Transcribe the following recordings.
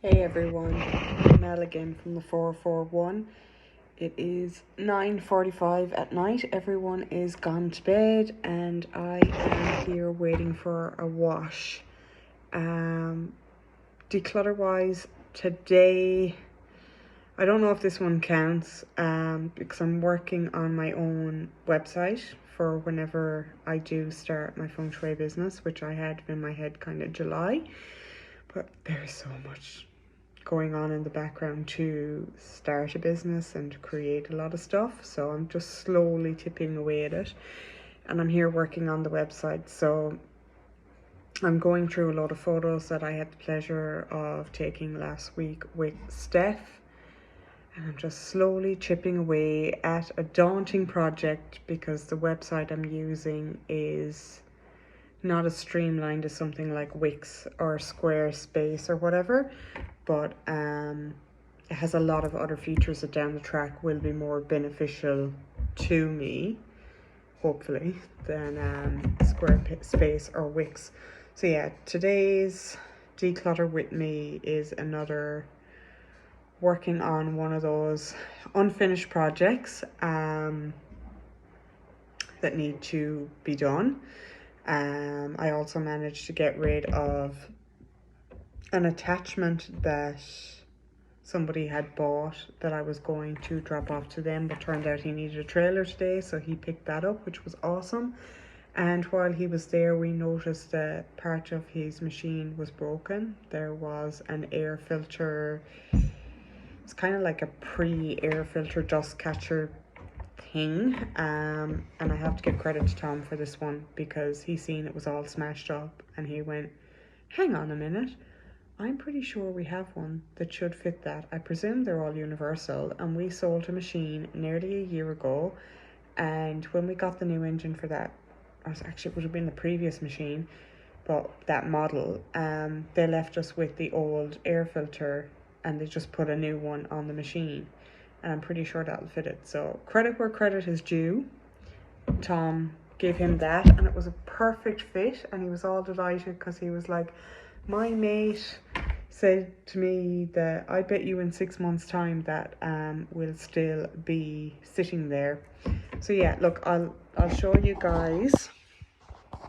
Hey everyone, Mel again from the 441. It is 9:45 at night. Everyone is gone to bed and I am here waiting for a wash. Declutter wise, today I don't know if this one counts because I'm working on my own website for whenever I do start my Feng Shui business, which I had in my head kind of July. But there's so much going on in the background to start a business and create a lot of stuff, so I'm just slowly tipping away at it, and I'm here working on the website. So I'm going through a lot of photos that I had the pleasure of taking last week with Steph, and I'm just slowly chipping away at a daunting project because the website I'm using is not as streamlined as something like Wix or Squarespace or whatever, but it has a lot of other features that down the track will be more beneficial to me, hopefully, than Squarespace or Wix. So yeah, today's declutter with me is another working on one of those unfinished projects that need to be done. I also managed to get rid of an attachment that somebody had bought that I was going to drop off to them, but turned out he needed a trailer today, so he picked that up, which was awesome. And while he was there, we noticed that part of his machine was broken. There was an air filter. It's kind of like a pre-air filter dust catcher thing, and I have to give credit to Tom for this one because he seen it was all smashed up and he went, hang on a minute, I'm pretty sure we have one that should fit that. I presume they're all universal, and we sold a machine nearly a year ago, and when we got the new engine for that, it would have been the previous machine, but that model, they left us with the old air filter and they just put a new one on the machine, and I'm pretty sure that'll fit it. So credit where credit is due. Tom gave him that and it was a perfect fit, and he was all delighted because he was like, my mate said to me that I bet you in 6 months time that will still be sitting there. So yeah, look, I'll show you guys. I'm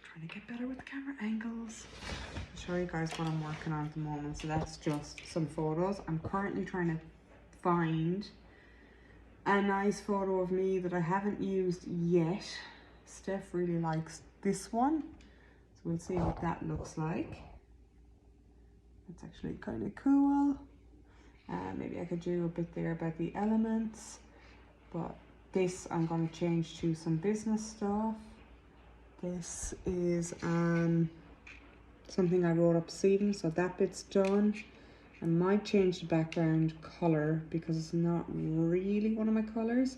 trying to get better with the camera angles. I'll show you guys what I'm working on at the moment. So that's just some photos. I'm currently trying to find a nice photo of me that I haven't used yet. Steph really likes this one, so we'll see what that looks like. It's actually kind of cool. Maybe I could do a bit there about the elements, but this I'm going to change to some business stuff. This is something I wrote up this evening, so that bit's done. I might change the background color because it's not really one of my colors.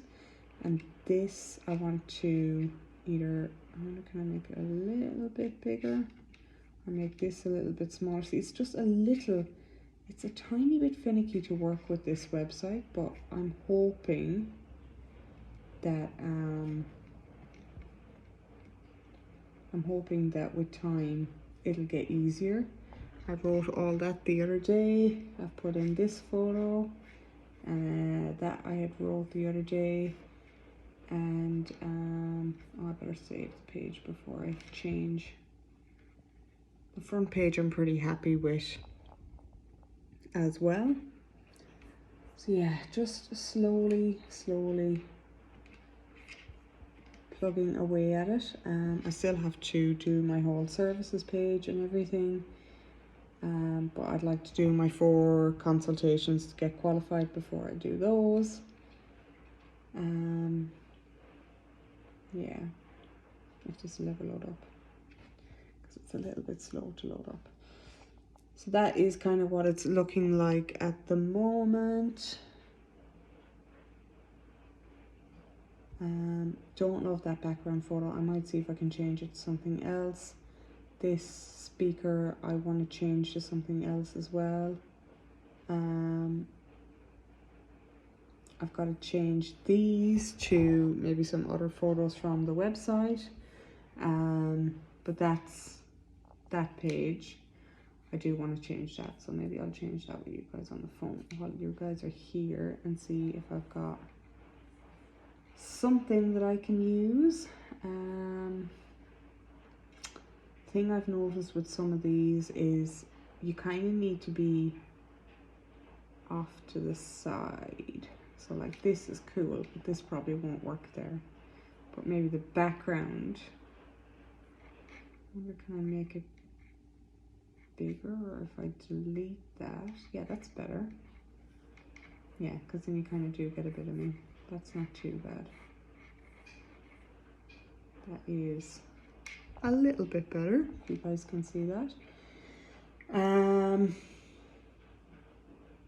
And this I want to either, can I make it a little bit bigger or make this a little bit smaller? See, it's just a little, it's a tiny bit finicky to work with this website, but I'm hoping that with time it'll get easier. I wrote all that the other day. I've put in this photo that I had wrote the other day, and I better save the page before I change. The front page I'm pretty happy with as well. So yeah, just slowly plugging away at it. I still have to do my whole services page and everything, but I'd like to do my 4 consultations to get qualified before I do those. Yeah, let's just level it up because it's a little bit slow to load up. So that is kind of what it's looking like at the moment. Don't love that background photo. I might see if I can change it to something else. This speaker I want to change to something else as well. I've got to change these to maybe some other photos from the website. But that's that page. I do want to change that, so maybe I'll change that with you guys on the phone while you guys are here and see if I've got something that I can use. Thing I've noticed with some of these is you kind of need to be off to the side. So like this is cool, but this probably won't work there. But maybe the background, I wonder, can I make it bigger, or if I delete that? Yeah, that's better. Yeah, because then you kind of do get a bit of me. That's not too bad. That is a little bit better, if you guys can see that.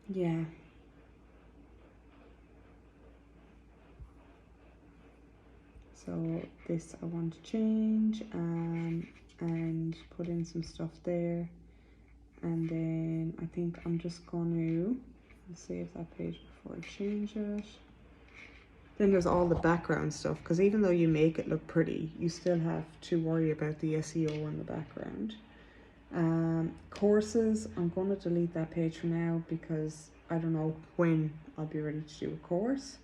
Yeah. So this I want to change and put in some stuff there. And then I think I'm just going to save that page before I change it. Then there's all the background stuff, because even though you make it look pretty, you still have to worry about the SEO in the background. Courses, I'm going to delete that page for now because I don't know when I'll be ready to do a course.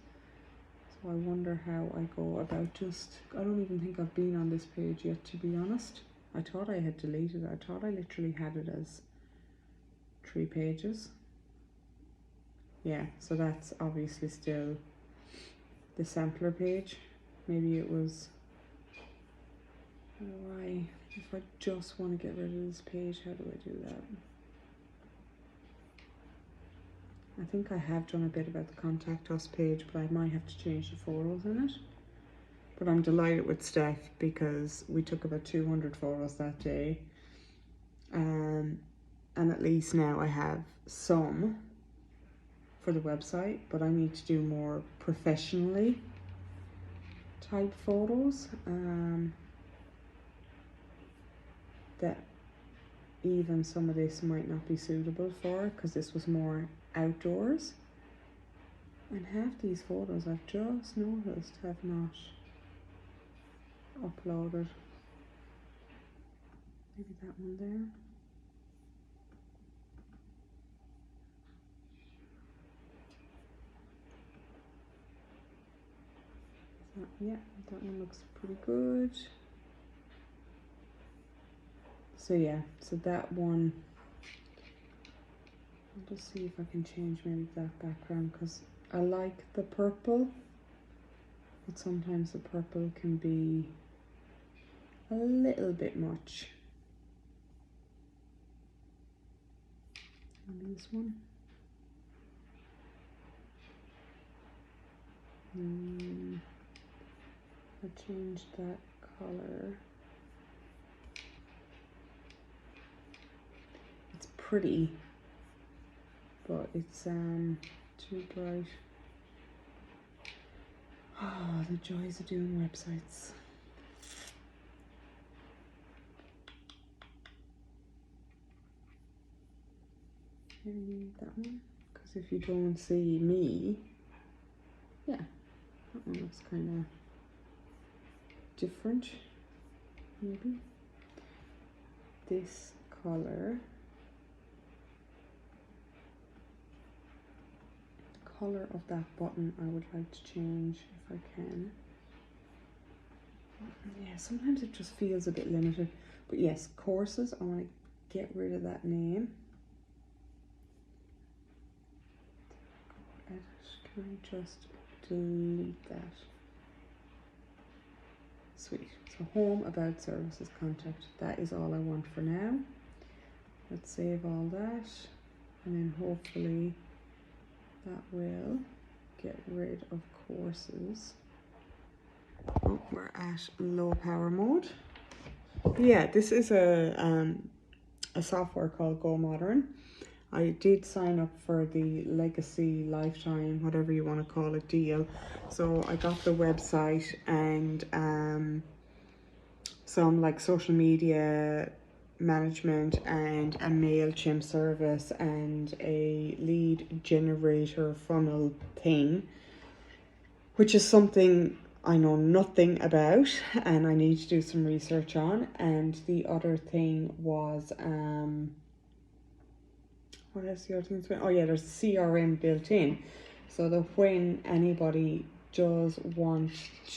So I wonder how I go about I don't even think I've been on this page yet, to be honest. I thought I had deleted it. I thought I literally had it as 3 pages. Yeah, so that's obviously still the sampler page. Maybe it was, if I just want to get rid of this page, how do I do that? I think I have done a bit about the contact us page, but I might have to change the photos in it. But I'm delighted with Steph because we took about 200 photos that day. And at least now I have some for the website, but I need to do more professionally type photos that even some of this might not be suitable for, because this was more outdoors. And half these photos I've just noticed have not uploaded. Maybe that one there. Yeah, that one looks pretty good. So yeah, so that one, I'll just see if I can change maybe that background, because I like the purple, but sometimes the purple can be a little bit much. And this one. I changed that color. It's pretty, but it's too bright. Oh, the joys of doing websites. Maybe that one, because if you don't see me, yeah, that one looks kind of different. Maybe this color, the color of that button I would like to change if I can. Yeah, sometimes it just feels a bit limited, but yes, courses, I want to get rid of that name. Edit, can I just delete that? Sweet. So home, about, services, contact. That is all I want for now. Let's save all that, and then hopefully that will get rid of courses. Oh, we're at low power mode. Yeah, this is a software called Go Modern. I did sign up for the legacy lifetime, whatever you want to call it, deal. So I got the website and some like social media management and a MailChimp service and a lead generator funnel thing, which is something I know nothing about and I need to do some research on. And the other thing was what SEO things? Oh yeah, there's CRM built in, so that when anybody does want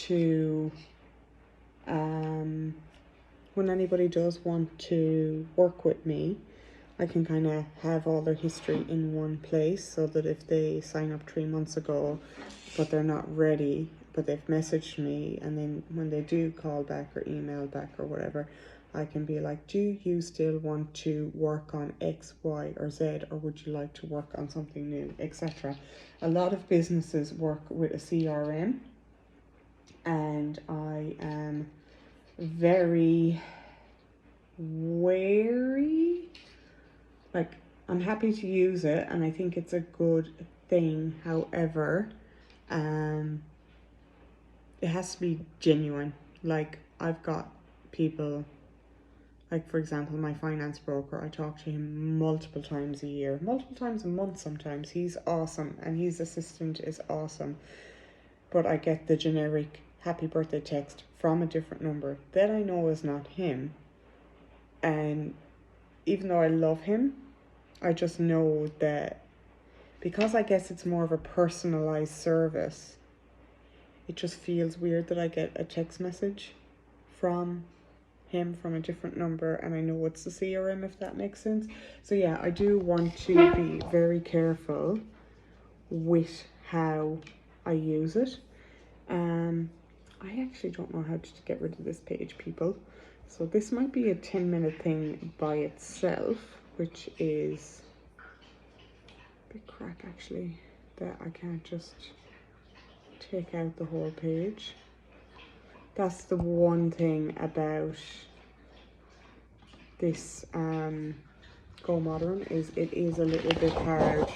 to, work with me, I can kind of have all their history in one place, so that if they sign up 3 months ago, but they're not ready, but they've messaged me, and then when they do call back or email back or whatever, I can be like, do you still want to work on X, Y, or Z, or would you like to work on something new, etc. A lot of businesses work with a CRM, and I am very wary. Like, I'm happy to use it, and I think it's a good thing. However, it has to be genuine. Like, I've got people, like for example, my finance broker, I talk to him multiple times a year, multiple times a month sometimes. He's awesome, and his assistant is awesome. But I get the generic happy birthday text from a different number that I know is not him. And even though I love him, I just know that because I guess it's more of a personalized service, it just feels weird that I get a text message from him from a different number, and I know it's the CRM, if that makes sense. So yeah, I do want to be very careful with how I use it. I actually don't know how to get rid of this page, people. So this might be a 10-minute thing by itself, which is a bit crap actually, that I can't just take out the whole page. That's the one thing about this Go Modern, is it is a little bit hard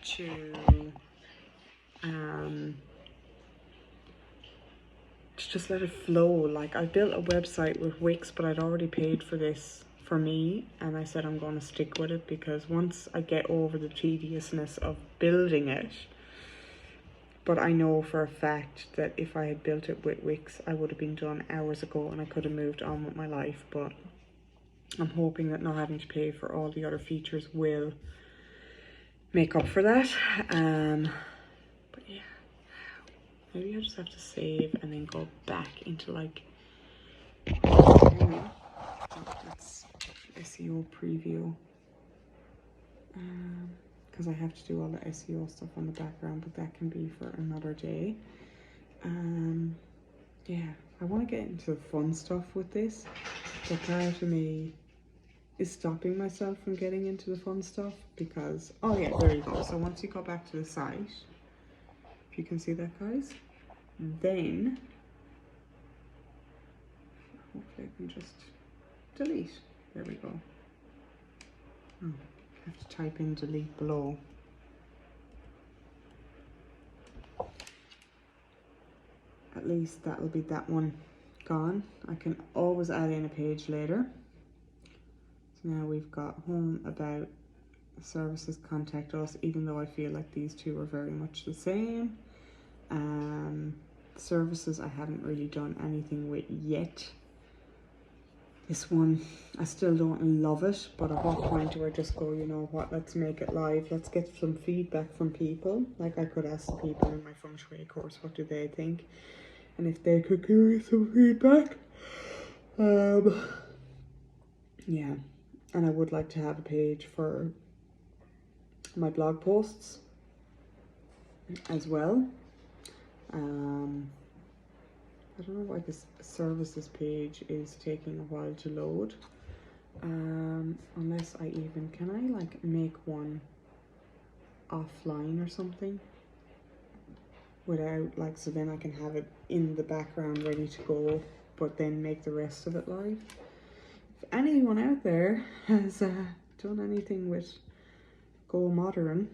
to just let it flow. Like, I built a website with Wix, but I'd already paid for this for me, and I said I'm going to stick with it, because once I get over the tediousness of building it, but I know for a fact that if I had built it with Wix, I would have been done hours ago and I could have moved on with my life. But I'm hoping that not having to pay for all the other features will make up for that. But yeah, maybe I just have to save and then go back into like, that's SEO preview, because I have to do all the SEO stuff on the background, but that can be for another day. Yeah, I want to get into the fun stuff with this, but part of me is stopping myself from getting into the fun stuff, because, oh yeah, there you go. So once you go back to the site, if you can see that, guys, then hopefully I can just delete. There we go. Oh, I have to type in delete below. At least that'll be that one gone. I can always add in a page later. So now we've got home, about, services, contact us, even though I feel like these two are very much the same. Services I haven't really done anything with yet. This one, I still don't love it, but at what point do I just go, you know what, let's make it live, let's get some feedback from people. Like, I could ask the people in my Feng Shui course, what do they think? And if they could give me some feedback. Yeah, and I would like to have a page for my blog posts as well. I don't know why this services page is taking a while to load. Unless I even, can I like make one offline or something? Without, like, so then I can have it in the background ready to go, but then make the rest of it live. If anyone out there has done anything with Go Modern,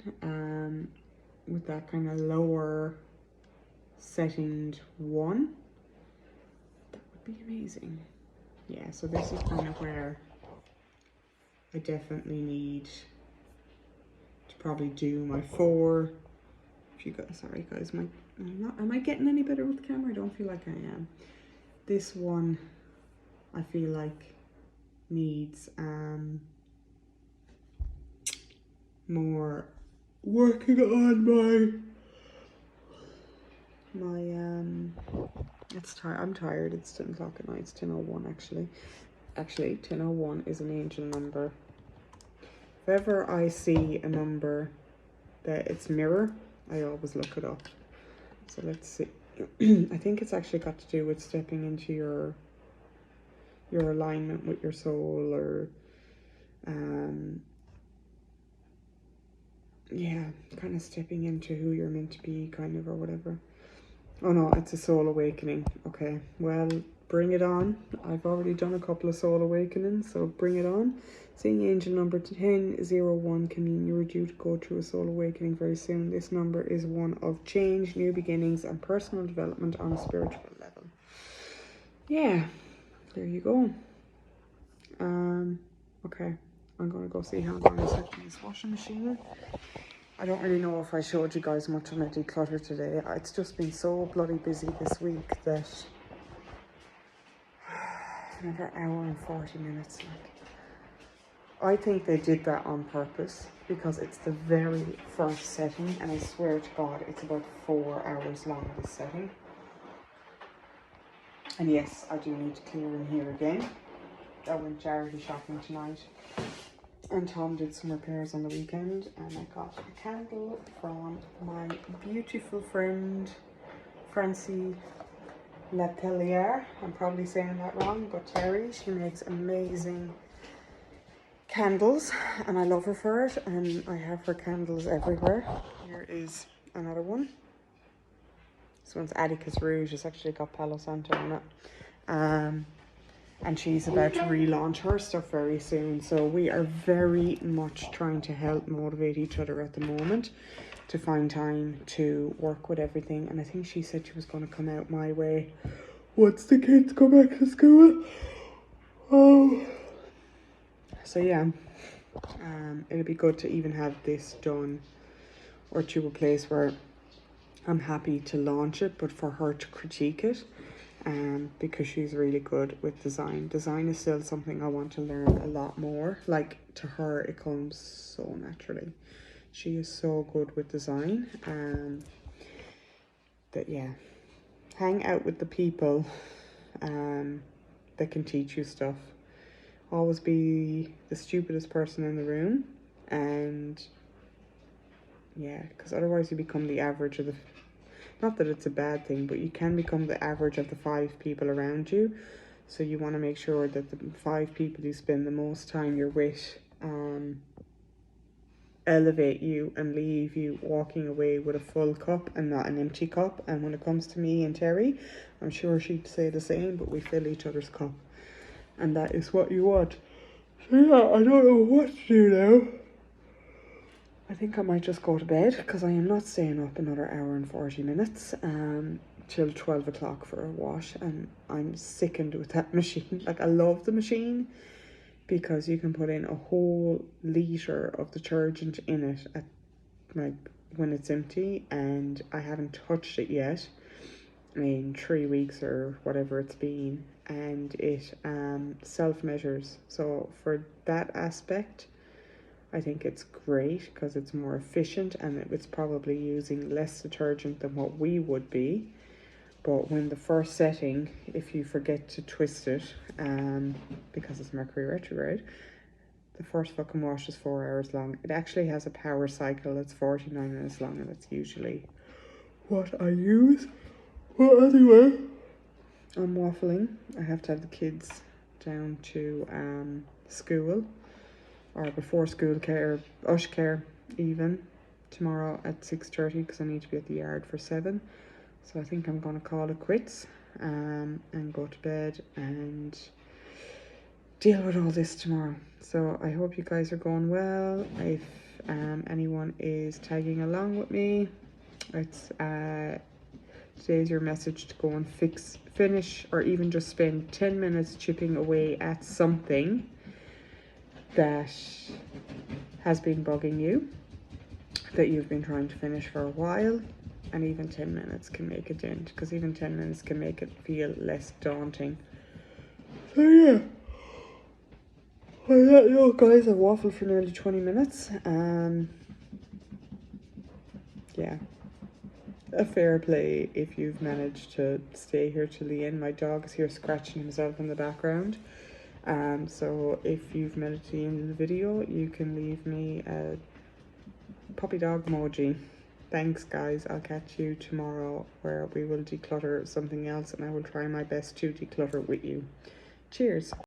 with that kind of lower settinged one, that would be amazing. Yeah, so this is kind of where I definitely need to probably do my 4. If you guys, sorry guys, am I getting any better with the camera? I don't feel like I am. This one, I feel like needs more working on I'm tired. It's 10 o'clock at night. It's 10:01 actually. Actually, 10:01 is an angel number. If ever I see a number that it's mirror, I always look it up. So let's see. I think it's actually got to do with stepping into your alignment with your soul, or yeah, kind of stepping into who you're meant to be, kind of, or whatever. Oh no, it's a soul awakening. Okay, well, bring it on. I've already done a couple of soul awakenings, so bring it on. Seeing angel number 1001 can mean you are due to go through a soul awakening very soon. This number is one of change, new beginnings, and personal development on a spiritual level. Yeah, there you go. Okay, I'm gonna go see how I'm gonna set this washing machine. I don't really know if I showed you guys much of my declutter today. It's just been so bloody busy this week that another hour and 40 minutes. I think they did that on purpose because it's the very first setting, and I swear to God, it's about 4 hours long, this setting. And yes, I do need to clear in here again. I went charity shopping tonight, and Tom did some repairs on the weekend, and I got a candle from my beautiful friend Francie Letelier. I'm probably saying that wrong, but Terry, she makes amazing candles, and I love her for it, and I have her candles everywhere. Here is another one. This one's Atticus Rouge. It's actually got Palo Santo on it. And she's about to relaunch her stuff very soon. So we are very much trying to help motivate each other at the moment to find time to work with everything. And I think she said she was going to come out my way once the kids go back to school. Oh. So yeah, it'll be good to even have this done, or to a place where I'm happy to launch it, but for her to critique it. Because she's really good with design. Design is still something I want to learn a lot more. Like, to her, it comes so naturally. She is so good with design. That, yeah, hang out with the people that can teach you stuff. Always be the stupidest person in the room. And, yeah, because otherwise you become the average of the... Not that it's a bad thing, but you can become the average of the 5 people around you. So you want to make sure that the 5 people you spend the most time you're with elevate you and leave you walking away with a full cup and not an empty cup. And when it comes to me and Terry, I'm sure she'd say the same, but we fill each other's cup. And that is what you want. So yeah, I don't know what to do now. I think I might just go to bed, because I am not staying up another hour and 40 minutes till 12 o'clock for a wash, and I'm sickened with that machine. Like, I love the machine because you can put in a whole litre of detergent in it at, like, when it's empty, and I haven't touched it yet in 3 weeks or whatever it's been, and it self-measures. So for that aspect, I think it's great because it's more efficient, and it's probably using less detergent than what we would be. But when the first setting, if you forget to twist it, because it's Mercury retrograde, the first fucking wash is 4 hours long. It actually has a power cycle that's 49 minutes long, and that's usually what I use. Well, anyway, I'm waffling. I have to have the kids down to school, or before school care, Ush care even, tomorrow at 6:30, because I need to be at the yard for 7. So I think I'm going to call it quits and go to bed and deal with all this tomorrow. So I hope you guys are going well. If anyone is tagging along with me, it's today's your message to go and finish, or even just spend 10 minutes chipping away at something that has been bugging you, that you've been trying to finish for a while. And even 10 minutes can make a dent, because even 10 minutes can make it feel less daunting. So yeah, well, guys, I waffled for nearly 20 minutes. yeah, a fair play if you've managed to stay here till the end. My dog is here scratching himself in the background. So if you've made it to the end of the video, you can leave me a puppy dog emoji. Thanks guys, I'll catch you tomorrow where we will declutter something else, and I will try my best to declutter with you. Cheers.